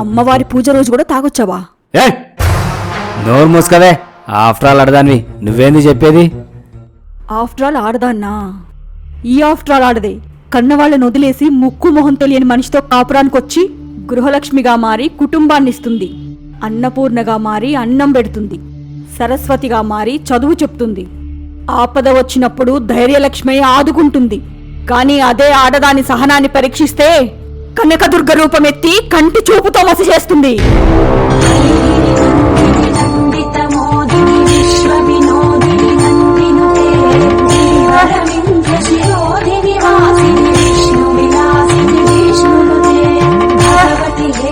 అమ్మవారి పూజ రోజు కూడా తాగొచ్చావా? నోరు మూసుకోవే. ఆఫ్టర్ ఆల్ ఆడదాన్ని నువ్వేంది చెప్పేది? ఆఫ్టర్ ఆల్ ఆడదాన్నా? ఈ ఆఫ్టర్ ఆల్ ఆడదే కన్నవాళ్ళని వదిలేసి ముక్కు మొహం తెలియని మనిషితో కాపురానికొచ్చి గృహలక్ష్మిగా మారి కుటుంబాన్నిస్తుంది, అన్నపూర్ణగా మారి అన్నం పెడుతుంది, సరస్వతిగా మారి చదువు చెప్తుంది, ఆపద వచ్చినప్పుడు ధైర్యలక్ష్మి ఆదుకుంటుంది. కానీ అదే ఆడదాని సహనాన్ని పరీక్షిస్తే కనకదుర్గ రూపమెత్తి కంటి చూపుతో మసి చేస్తుంది. విష్ణు విలాసిని విష్ణునుతే భగవతి హే